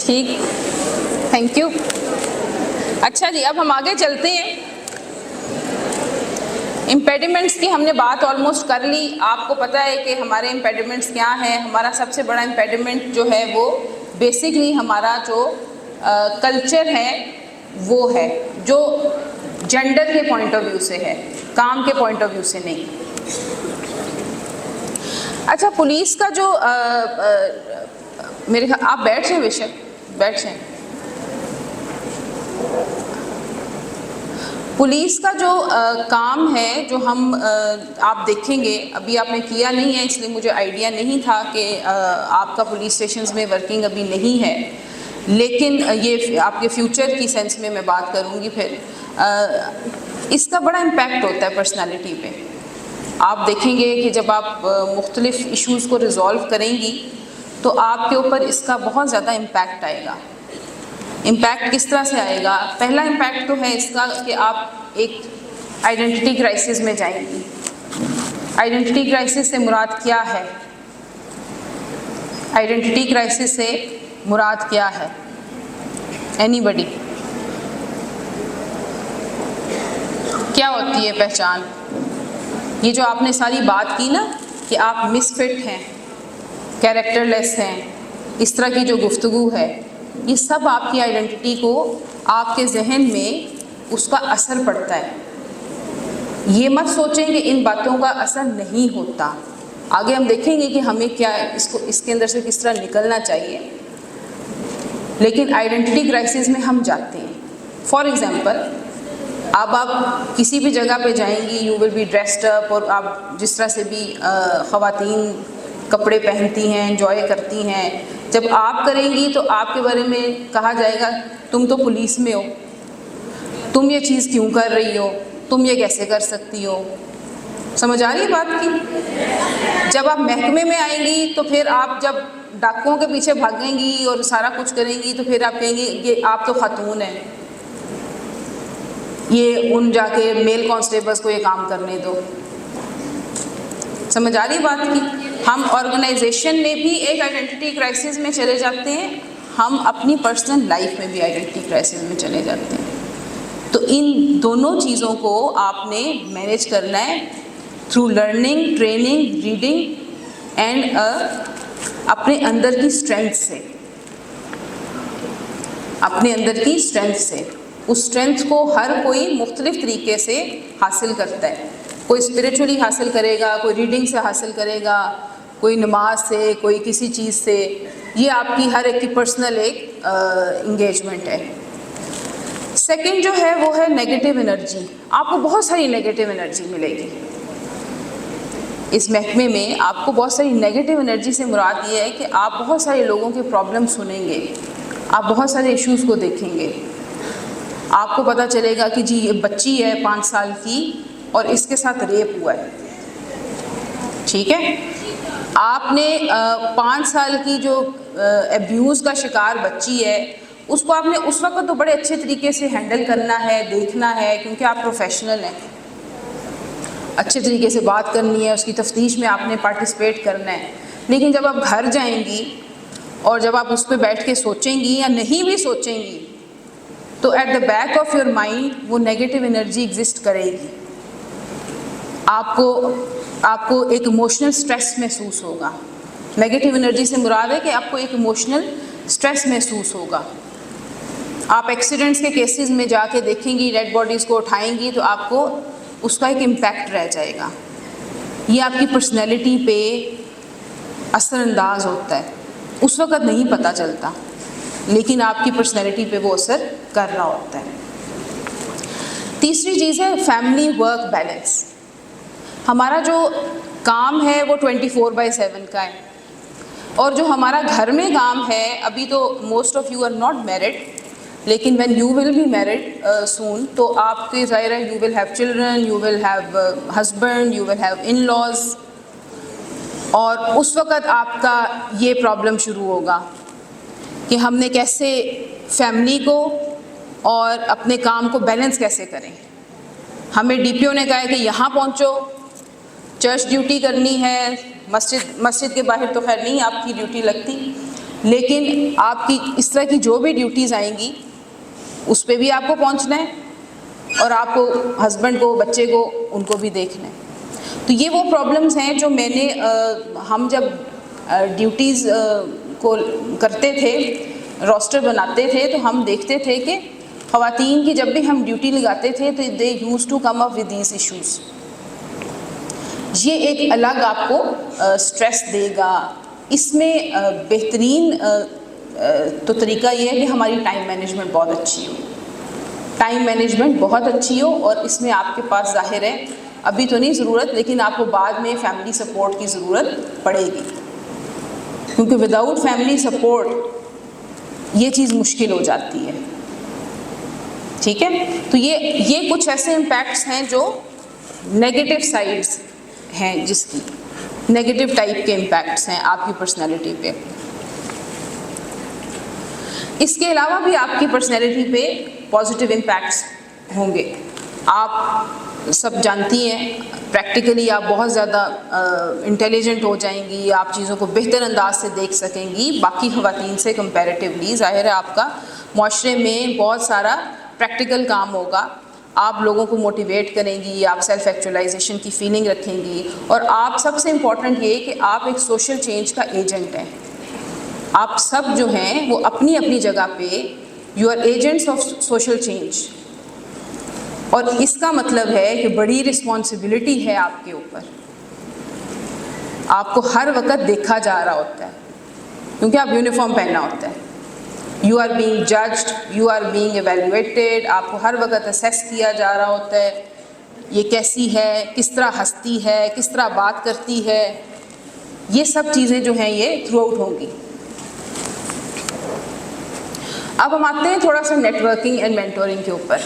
ठीक, थैंक यू। अच्छा जी, अब हम आगे चलते हैं। इम्पेडिमेंट्स की हमने बात ऑलमोस्ट कर ली। आपको पता है कि हमारे इम्पेडिमेंट्स क्या हैं। हमारा सबसे बड़ा इम्पेडिमेंट जो है वो बेसिकली हमारा जो कल्चर है वो है, जो जेंडर के पॉइंट ऑफ व्यू से है, काम के पॉइंट ऑफ व्यू से नहीं। अच्छा, पुलिस का जो मेरे ख्याल, आप बैठ जाए, बेशक बैठ जाए। पुलिस का जो काम है, जो हम आप देखेंगे, अभी आपने किया नहीं है इसलिए मुझे आइडिया नहीं था कि आपका पुलिस स्टेशंस में वर्किंग अभी नहीं है, लेकिन ये आपके फ्यूचर की सेंस में मैं बात करूँगी। फिर इसका बड़ा इम्पैक्ट होता है पर्सनालिटी पे। आप देखेंगे कि जब आप मुख्तलिफ इश्यूज़ को रिज़ॉल्व करेंगी तो आपके ऊपर इसका बहुत ज़्यादा इम्पैक्ट आएगा। इम्पैक्ट किस तरह से आएगा? पहला इम्पैक्ट तो है इसका कि आप एक आइडेंटिटी क्राइसिस में जाएंगी। आइडेंटिटी क्राइसिस से मुराद क्या है? आइडेंटिटी क्राइसिस से मुराद क्या है? एनीबडी? क्या होती है पहचान? ये जो आपने सारी बात की ना कि आप मिसफिट हैं, कैरेक्टरलेस हैं, इस तरह की जो गुफ्तगू है, ये सब आपकी आइडेंटिटी को, आपके जहन में उसका असर पड़ता है। ये मत सोचें कि इन बातों का असर नहीं होता। आगे हम देखेंगे कि हमें क्या इसके अंदर से किस तरह निकलना चाहिए, लेकिन आइडेंटिटी क्राइसिस में हम जाते हैं। फॉर एग्ज़ाम्पल, अब आप किसी भी जगह पे जाएंगी, you will be dressed up, और आप जिस तरह से भी ख़वातीन कपड़े पहनती हैं, एंजॉय करती हैं, जब आप करेंगी तो आपके बारे में कहा जाएगा तुम तो पुलिस में हो, तुम ये चीज़ क्यों कर रही हो, तुम ये कैसे कर सकती हो। समझ आ रही है बात की? जब आप महकमे में आएंगी तो फिर आप जब डाकुओं के पीछे भागेंगी और सारा कुछ करेंगी तो फिर आप कहेंगी ये आप तो खातून हैं, ये उन जाके मेल कांस्टेबल्स को ये काम करने दो। समझ आ रही बात की? हम ऑर्गेनाइजेशन में भी एक आइडेंटिटी क्राइसिस में चले जाते हैं, हम अपनी पर्सनल लाइफ में भी आइडेंटिटी क्राइसिस में चले जाते हैं। तो इन दोनों चीज़ों को आपने मैनेज करना है through learning, training, reading and अपने अंदर की स्ट्रेंथ से, अपने अंदर की स्ट्रेंथ से। उस स्ट्रेंथ को हर कोई मुख्तलिफ तरीके से हासिल करता है। कोई स्पिरिचुअली हासिल करेगा, कोई रीडिंग से हासिल करेगा, कोई नमाज से, कोई किसी चीज़ से। ये आपकी हर एक की पर्सनल एक इंगेजमेंट है। सेकंड जो है वो है नेगेटिव एनर्जी। आपको बहुत सारी नेगेटिव एनर्जी मिलेगी इस महकमे में। आपको बहुत सारी नेगेटिव एनर्जी से मुराद ये है कि आप बहुत सारे लोगों के प्रॉब्लम सुनेंगे, आप बहुत सारे इश्यूज़ को देखेंगे। आपको पता चलेगा कि जी ये बच्ची है 5 साल की और इसके साथ रेप हुआ है, ठीक है। आपने 5 साल की जो एब्यूज़ का शिकार बच्ची है उसको आपने उस वक्त तो बड़े अच्छे तरीके से हैंडल करना है, देखना है, क्योंकि आप प्रोफेशनल हैं, अच्छे तरीके से बात करनी है, उसकी तफ्तीश में आपने पार्टिसिपेट करना है। लेकिन जब आप घर जाएंगी और जब आप उस पर बैठ के सोचेंगी या नहीं भी सोचेंगी तो at the back of your mind वो नेगेटिव एनर्जी एग्जिस्ट करेगी। आपको एक इमोशनल स्ट्रेस महसूस होगा। नेगेटिव एनर्जी से मुराद है कि आपको एक इमोशनल स्ट्रेस महसूस होगा। आप एक्सीडेंट्स के केसेस में जाके देखेंगी, डेड बॉडीज़ को उठाएंगी तो आपको उसका एक इम्पैक्ट रह जाएगा। ये आपकी पर्सनैलिटी पे असरअंदाज होता है, उस वक़्त नहीं पता चलता, लेकिन आपकी पर्सनैलिटी पे वो असर कर रहा होता है। तीसरी चीज़ है फैमिली वर्क बैलेंस। हमारा जो काम है वो 24/7 का है, और जो हमारा घर में काम है, अभी तो most of you are not married, लेकिन when you will be married soon, तो आपके ज़ाहिर है you will have children, you will have husband, you will have in laws, और उस वक़्त आपका ये प्रॉब्लम शुरू होगा कि हमने कैसे फैमिली को और अपने काम को बैलेंस कैसे करें। हमें डीपीओ ने कहा है कि यहाँ पहुँचो, चर्च ड्यूटी करनी है, मस्जिद के बाहर तो खैर नहीं आपकी ड्यूटी लगती, लेकिन आपकी इस तरह की जो भी ड्यूटीज़ आएंगी उस पे भी आपको पहुँचना है, और आपको हस्बैंड को, बच्चे को, उनको भी देखना है। तो ये वो प्रॉब्लम्स हैं जो मैंने हम जब ड्यूटीज़ को करते थे, रोस्टर बनाते थे, तो हम देखते थे कि ख़वातीन की जब भी हम ड्यूटी लगाते थे तो they use to come up with these issues. ये एक अलग आपको स्ट्रेस देगा। इसमें बेहतरीन तो तरीका ये है कि हमारी टाइम मैनेजमेंट बहुत अच्छी हो, टाइम मैनेजमेंट बहुत अच्छी हो, और इसमें आपके पास ज़ाहिर है अभी तो नहीं ज़रूरत, लेकिन आपको बाद में फैमिली सपोर्ट की ज़रूरत पड़ेगी, क्योंकि विदाउट फैमिली सपोर्ट ये चीज़ मुश्किल हो जाती है। ठीक है, तो ये कुछ ऐसे इम्पैक्ट्स हैं जो नेगेटिव साइड्स हैं, जिसकी नेगेटिव टाइप के इम्पैक्ट्स हैं आपकी पर्सनैलिटी पे। इसके अलावा भी आपकी पर्सनैलिटी पे पॉजिटिव इम्पैक्ट्स होंगे। आप सब जानती हैं, प्रैक्टिकली आप बहुत ज़्यादा इंटेलिजेंट हो जाएंगी, आप चीज़ों को बेहतर अंदाज से देख सकेंगी बाकी ख़वातीन से कंपैरेटिवली। ज़ाहिर है आपका माशरे में बहुत सारा प्रैक्टिकल काम होगा, आप लोगों को मोटिवेट करेंगी, आप सेल्फ एक्चुअलाइजेशन की फीलिंग रखेंगी, और आप सबसे इम्पॉर्टेंट ये कि आप एक सोशल चेंज का एजेंट हैं। आप सब जो हैं वो अपनी अपनी जगह पे you are agents of social change, और इसका मतलब है कि बड़ी रिस्पॉन्सिबिलिटी है आपके ऊपर। आपको हर वक्त देखा जा रहा होता है, क्योंकि आप यूनिफॉर्म पहनना होता है। You are being judged, you are being evaluated, आपको हर वक्त असेस किया जा रहा होता है, ये कैसी है, किस तरह हंसती है, किस तरह बात करती है, ये सब चीज़ें जो हैं ये थ्रू आउट होंगी। अब हम आते हैं थोड़ा सा नेटवर्किंग एंड मेंटोरिंग के ऊपर।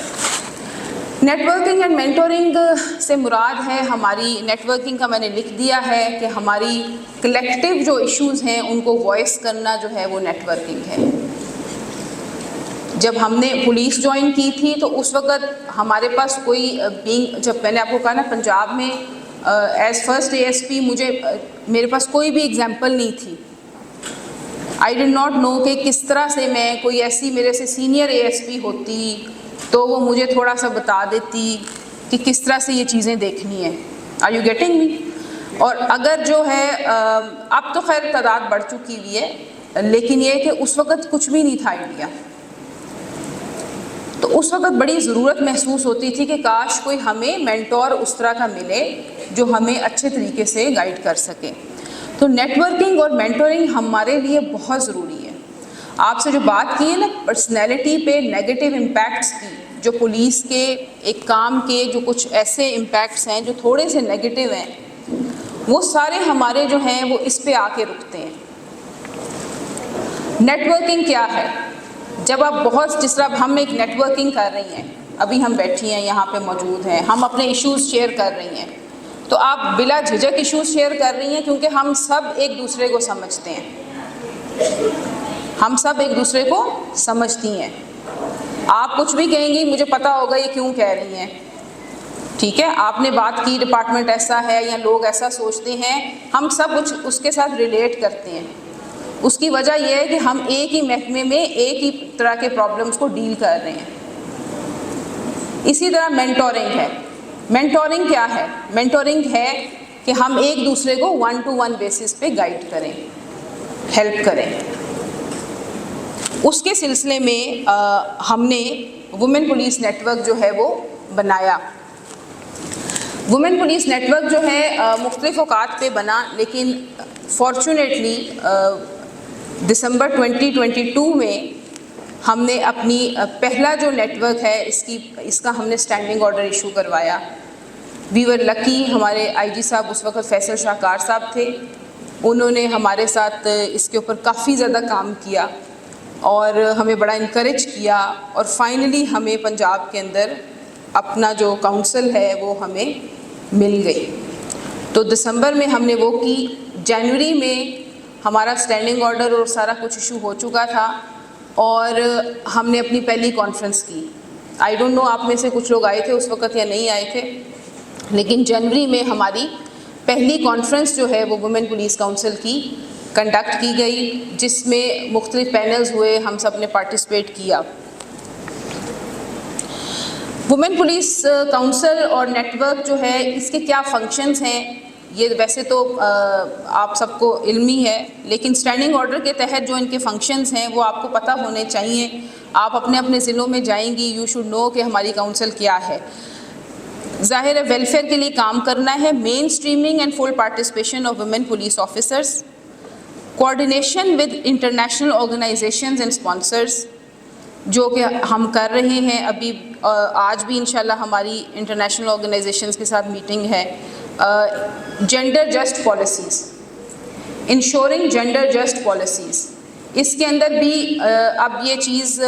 नेटवर्किंग एंड मेंटोरिंग से मुराद है हमारी, नेटवर्किंग का मैंने लिख दिया है कि हमारी कलेक्टिव जो इश्यूज़ हैं उनको वॉइस करना जो है वो नेटवर्किंग है। जब हमने पुलिस ज्वाइन की थी तो उस वक़्त हमारे पास कोई जब मैंने आपको कहा ना पंजाब में एज़ फर्स्ट ASP मेरे पास कोई भी एग्जाम्पल नहीं थी। आई डिड नॉट नो कि किस तरह से मैं, कोई ऐसी मेरे से सीनियर ASP होती तो वो मुझे थोड़ा सा बता देती कि किस तरह से ये चीज़ें देखनी है। Are you getting me? और अगर जो है अब तो खैर तादाद बढ़ चुकी हुई है, लेकिन ये कि उस वक़्त कुछ भी नहीं था आइडिया। तो उस वक़्त बड़ी ज़रूरत महसूस होती थी कि काश कोई हमें मेंटोर उस तरह का मिले जो हमें अच्छे तरीके से गाइड कर सके। तो नेटवर्किंग और मेंटोरिंग हमारे लिए बहुत ज़रूरी है। आपसे जो बात की है ना पर्सनैलिटी पे नेगेटिव इम्पैक्ट्स की, जो पुलिस के एक काम के जो कुछ ऐसे इम्पैक्ट्स हैं जो थोड़े से नेगेटिव हैं, वो सारे हमारे जो हैं वो इस पे आके रुकते हैं। नेटवर्किंग क्या है? जब आप बहुत, जिस तरह हम एक नेटवर्किंग कर रही हैं, अभी हम बैठी हैं यहाँ पे मौजूद हैं, हम अपने इश्यूज़ शेयर कर रही हैं, तो आप बिला झिझक इश्यूज़ शेयर कर रही हैं, क्योंकि हम सब एक दूसरे को समझते हैं, हम सब एक दूसरे को समझती हैं। आप कुछ भी कहेंगी मुझे पता होगा ये क्यों कह रही हैं, ठीक है, आपने बात की डिपार्टमेंट ऐसा है या लोग ऐसा सोचते हैं, हम सब कुछ उसके साथ रिलेट करते हैं। उसकी वजह यह है कि हम एक ही महकमे में एक ही तरह के प्रॉब्लम्स को डील कर रहे हैं। इसी तरह मेंटोरिंग है। मेंटोरिंग क्या है? मेंटोरिंग है कि हम एक दूसरे को 1-to-1 बेसिस पे गाइड करें, हेल्प करें। उसके सिलसिले में हमने वुमेन पुलिस नेटवर्क जो है वो बनाया। वुमेन पुलिस नेटवर्क जो है मुख्तलिफ औकात पे बना, लेकिन फॉर्चुनेटली दिसंबर 2022 में हमने अपनी पहला जो नेटवर्क है इसका हमने स्टैंडिंग ऑर्डर इशू करवाया। वी वर लकी, हमारे आईजी साहब उस वक्त फैसल शाहकार साहब थे, उन्होंने हमारे साथ इसके ऊपर काफ़ी ज़्यादा काम किया और हमें बड़ा इनकरेज किया और फाइनली हमें पंजाब के अंदर अपना जो काउंसिल है वो हमें मिल गई। तो दिसंबर में हमने वो की, जनवरी में हमारा स्टैंडिंग ऑर्डर और सारा कुछ इशू हो चुका था और हमने अपनी पहली कॉन्फ्रेंस की। आई डोंट नो आप में से कुछ लोग आए थे उस वक़्त या नहीं आए थे, लेकिन जनवरी में हमारी पहली कॉन्फ्रेंस जो है वो वुमेन पुलिस काउंसिल की कंडक्ट की गई, जिसमें मुख्तलिफ पैनल्स हुए, हम सब ने पार्टिसिपेट किया। वुमेन पुलिस काउंसिल और नेटवर्क जो है इसके क्या फंक्शंस हैं ये वैसे तो आप सबको इल्मी है, लेकिन स्टैंडिंग ऑर्डर के तहत जो इनके फंक्शंस हैं वो आपको पता होने चाहिए। आप अपने अपने ज़िलों में जाएंगी, यू शुड नो कि हमारी काउंसिल क्या है। ज़ाहिर है वेलफेयर के लिए काम करना है, main streaming and full participation of women police officers, coordination with international organisations and sponsors, जो कि हम कर रहे हैं। अभी आज भी इंशाल्लाह हमारी इंटरनेशनल ऑर्गेनाइजेशंस के साथ मीटिंग है। Gender just policies, ensuring gender just policies, इसके अंदर भी अब ये चीज़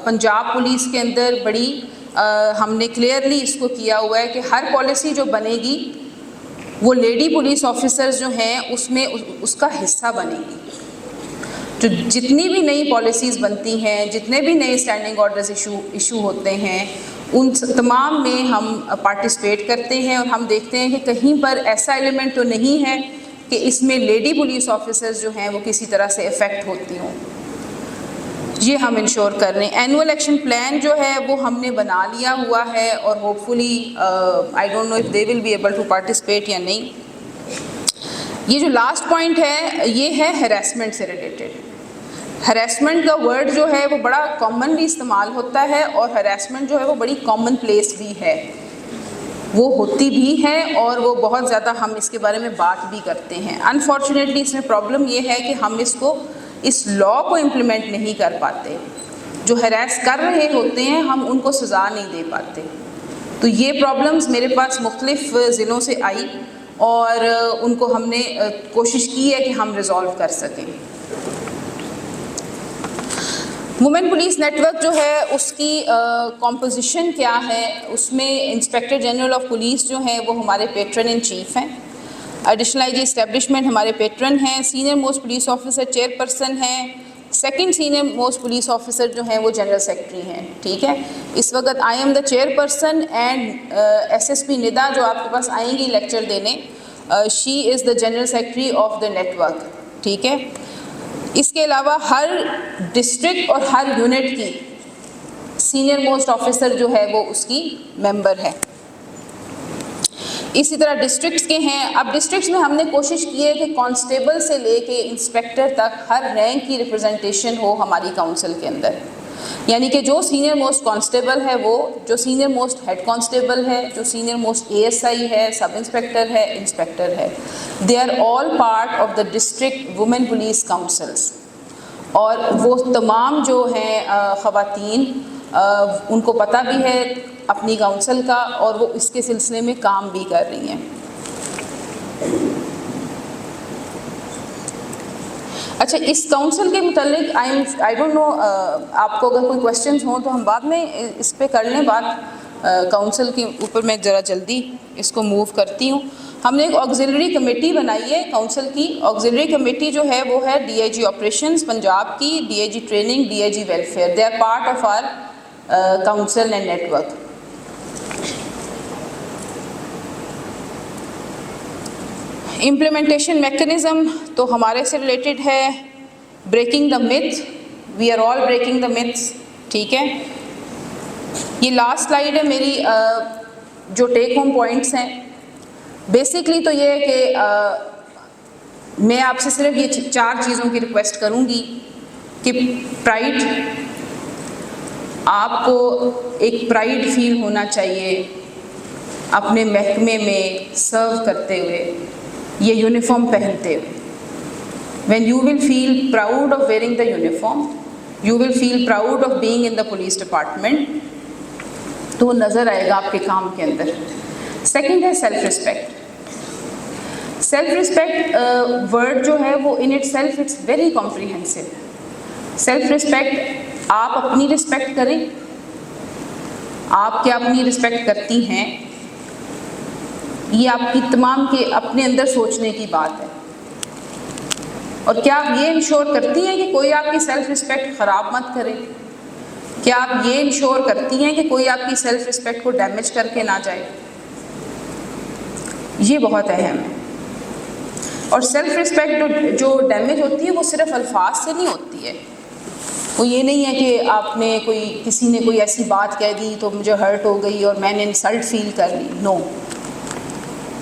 पंजाब पुलिस के अंदर बड़ी हमने क्लियरली इसको किया हुआ है कि हर पॉलिसी जो बनेगी वो लेडी पुलिस ऑफिसर्स जो हैं उसमें उसका हिस्सा बनेगी। जो जितनी भी नई पॉलिसीज़ बनती हैं, जितने भी नए स्टैंडिंग ऑर्डर्स इशू होते हैं, उन तमाम में हम पार्टिसिपेट करते हैं और हम देखते हैं कि कहीं पर ऐसा एलिमेंट तो नहीं है कि इसमें लेडी पुलिस ऑफिसर्स जो हैं वो किसी तरह से इफ़ेक्ट होती हों। ये हम इंश्योर कर रहे हैं। एनुअल एक्शन प्लान जो है वो हमने बना लिया हुआ है और hopefully I don't know if they will be able to participate या नहीं। ये जो लास्ट पॉइंट है ये है हैरेसमेंट से रिलेटेड। हैरेसमेंट का वर्ड जो है वो बड़ा कॉमनली इस्तेमाल होता है और हैरेसमेंट जो है वो बड़ी कॉमन प्लेस भी है, वो होती भी है और वो बहुत ज़्यादा हम इसके बारे में बात भी करते हैं। अनफॉर्चुनेटली इसमें प्रॉब्लम ये है कि हम इस लॉ को इम्प्लीमेंट नहीं कर पाते। जो हैरेस कर रहे होते हैं हम उनको सज़ा नहीं दे पाते। तो ये प्रॉब्लम्स मेरे पास मुख्तलिफ ज़िलों से आई और उनको हमने कोशिश की है कि हम रिज़ॉल्व कर सकें। वुमेन पुलिस नेटवर्क जो है उसकी कॉम्पोजिशन क्या है, उसमें इंस्पेक्टर जनरल ऑफ पुलिस जो हैं वो हमारे पेट्रन इन चीफ हैं, एडिशनल आईजी एस्टेब्लिशमेंट हमारे पेट्रन हैं, senior most police officer chairperson हैं, second senior most police officer जो हैं वो जनरल सेक्रेटरी हैं। ठीक है, इस वक्त I am the chairperson and SSP Nida जो आपके पास आएंगी लेक्चर देने, she is the general secretary of the network. ठीक है, इसके अलावा हर डिस्ट्रिक्ट और हर यूनिट की सीनियर मोस्ट ऑफिसर जो है वो उसकी मेंबर है। इसी तरह डिस्ट्रिक्ट्स के हैं। अब डिस्ट्रिक्ट्स में हमने कोशिश की है कि कांस्टेबल से लेके इंस्पेक्टर तक हर रैंक की रिप्रेजेंटेशन हो हमारी काउंसिल के अंदर, यानी कि जो सीनियर मोस्ट कांस्टेबल है वो, जो सीनियर मोस्ट हेड कांस्टेबल है, जो सीनियर मोस्ट एएसआई है, सब इंस्पेक्टर है, इंस्पेक्टर है, they are all part of the district women police councils. और वो तमाम जो हैं ख़वातीन उनको पता भी है अपनी काउंसिल का और वो इसके सिलसिले में काम भी कर रही हैं। अच्छा, इस काउंसिल के मुतालिक आई डोंट नो आपको अगर कोई क्वेश्चंस हों तो हम बाद में इस पे कर लें बात। काउंसिल के ऊपर मैं ज़रा जल्दी इसको मूव करती हूँ। हमने एक ऑक्सिलरी कमेटी बनाई है काउंसिल की। ऑक्सिलरी कमेटी जो है वो है डीआईजी ऑपरेशंस पंजाब की, DIG training, DIG welfare, they are part of our council and network. Implementation mechanism तो हमारे से रिलेटेड है breaking the myth, we are all breaking the myths. ठीक है, ये लास्ट स्लाइड है मेरी जो टेक होम पॉइंट्स हैं। बेसिकली तो ये है कि मैं आपसे सिर्फ ये 4 चीज़ों की रिक्वेस्ट करूँगी कि प्राइड, आपको एक प्राइड फील होना चाहिए अपने महकमे में सर्व करते हुए, ये यूनिफॉर्म पहनते हुए। When you will feel proud of wearing the uniform, you will feel proud of being in the police department, तो वो नज़र आएगा आपके काम के अंदर। सेकंड है self respect. Self respect word जो है वो in it self it's very comprehensive. Self respect, आप अपनी रिस्पेक्ट करें, आप क्या अपनी रिस्पेक्ट करती हैं, ये आपकी तमाम के अपने अंदर सोचने की बात है। और क्या आप ये इंश्योर करती हैं कि कोई आपकी सेल्फ रिस्पेक्ट ख़राब मत करे? क्या आप ये इंश्योर करती हैं कि कोई आपकी सेल्फ रिस्पेक्ट को डैमेज करके ना जाए? ये बहुत अहम है। और सेल्फ रिस्पेक्ट जो डैमेज होती है वो सिर्फ अल्फाज से नहीं होती है। वो ये नहीं है कि आपने किसी ने कोई ऐसी बात कह दी तो मुझे हर्ट हो गई और मैंने इंसल्ट फील कर ली। नो,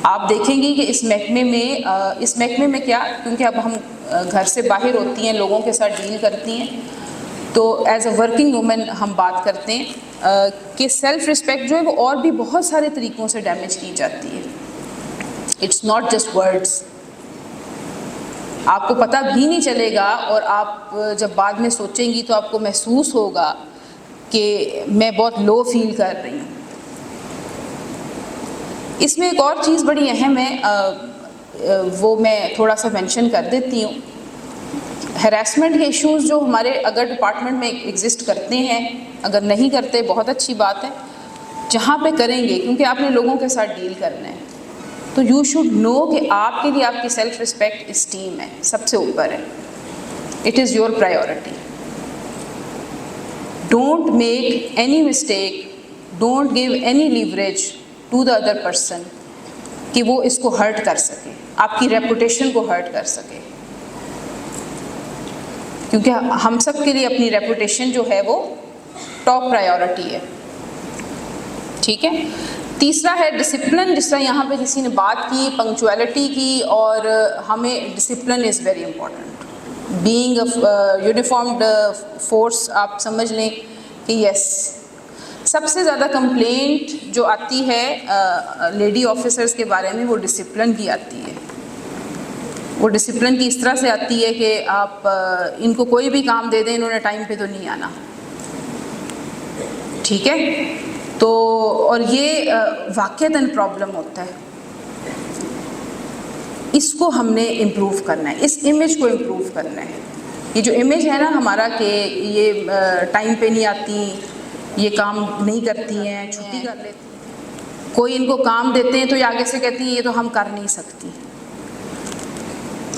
आप देखेंगी कि इस महकमे में क्या, क्योंकि अब हम घर से बाहर होती हैं, लोगों के साथ डील करती हैं, तो एज अ वर्किंग वूमेन हम बात करते हैं कि सेल्फ रिस्पेक्ट जो है वो और भी बहुत सारे तरीक़ों से डैमेज की जाती है। It's not just words. आपको पता भी नहीं चलेगा और आप जब बाद में सोचेंगी तो आपको महसूस होगा कि मैं बहुत लो फील कर रही हूँ। इसमें एक और चीज़ बड़ी अहम है, वो मैं थोड़ा सा मेंशन कर देती हूँ। हैरेसमेंट के इश्यूज़ जो हमारे अगर डिपार्टमेंट में एग्जिस्ट करते हैं, अगर नहीं करते बहुत अच्छी बात है, जहाँ पे करेंगे क्योंकि आपने लोगों के साथ डील करना है, तो यू शुड नो कि आपके लिए आपकी सेल्फ रिस्पेक्ट इस्टीम है, सबसे ऊपर है। It is your priority. Don't make any mistake, don't give any leverage to the other person कि वो इसको हर्ट कर सके, आपकी रेपुटेशन को हर्ट कर सके, क्योंकि हम सब के लिए अपनी रेपुटेशन जो है वो टॉप प्रायोरिटी है। ठीक है। तीसरा है डिसिप्लिन। जिस तरह यहाँ पे किसी ने बात की पंक्चुअलिटी की, और हमें discipline is very important. Being a uniformed force, आप समझ लें कि यस, सबसे ज़्यादा कंप्लेंट जो आती है लेडी ऑफिसर्स के बारे में वो डिसिप्लिन की आती है। वो डिसिप्लिन की इस तरह से आती है कि आप इनको कोई भी काम दे दें, इन्होंने टाइम पे तो नहीं आना। ठीक है। तो और ये वाक़ईतन प्रॉब्लम होता है। इसको हमने इम्प्रूव करना है, इस इमेज को इम्प्रूव करना है। ये जो इमेज है ना हमारा कि ये टाइम पे नहीं आती, ये काम नहीं करती हैं, छुट्टी कर लेती, कोई इनको काम देते हैं तो ये आगे से कहती हैं ये तो हम कर नहीं सकती।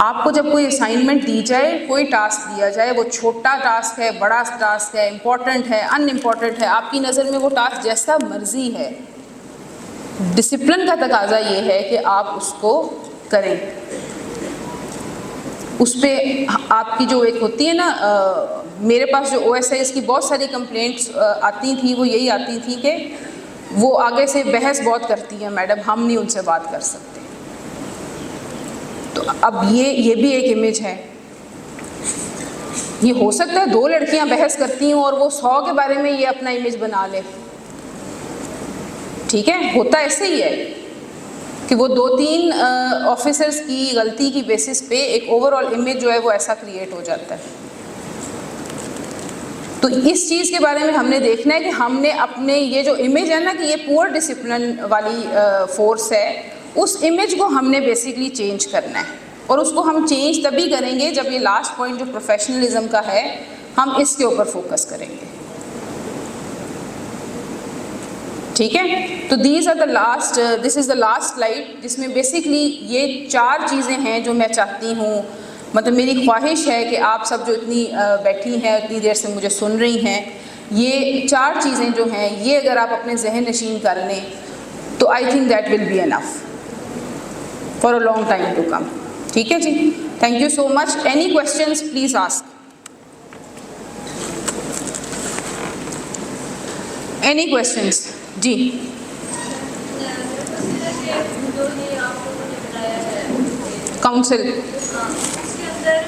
आपको जब कोई असाइनमेंट दी जाए, कोई टास्क दिया जाए, वो छोटा टास्क है, बड़ा टास्क है, इम्पॉर्टेंट है, अनइम्पॉर्टेंट है, आपकी नज़र में वो टास्क जैसा मर्जी है, डिसिप्लिन का तकाजा ये है कि आप उसको करें। उस पर आपकी जो एक होती है ना, मेरे पास जो OSIs की बहुत सारी कंप्लेंट्स आती थी, वो यही आती थी कि वो आगे से बहस बहुत करती हैं, मैडम हम नहीं उनसे बात कर सकते। तो अब ये भी एक इमेज है। ये हो सकता है 2 लड़कियां बहस करती हों और वो 100 के बारे में ये अपना इमेज बना ले। ठीक है, होता ऐसे ही है कि वो 2-3 ऑफिसर्स की गलती की बेसिस पे एक ओवरऑल इमेज जो है वो ऐसा क्रिएट हो जाता है। तो इस चीज़ के बारे में हमने देखना है कि हमने अपने ये जो इमेज है ना कि ये पुअर डिसिप्लिन वाली फोर्स है, उस इमेज को हमने बेसिकली चेंज करना है। और उसको हम चेंज तभी करेंगे जब ये लास्ट पॉइंट जो प्रोफेशनलिज्म का है, हम इसके ऊपर फोकस करेंगे। ठीक है। तो this is the last slide, जिसमें बेसिकली ये 4 चीज़ें हैं जो मैं चाहती हूँ, मतलब मेरी ख्वाहिश है कि आप सब जो इतनी बैठी हैं, इतनी देर से मुझे सुन रही हैं, ये 4 चीज़ें जो हैं ये अगर आप अपने जहन नशीन कर लें तो I think that will be enough for a long time to come. ठीक है जी, thank you so much. Any questions please ask. Any questions? जी। काउंसिल उसके अंदर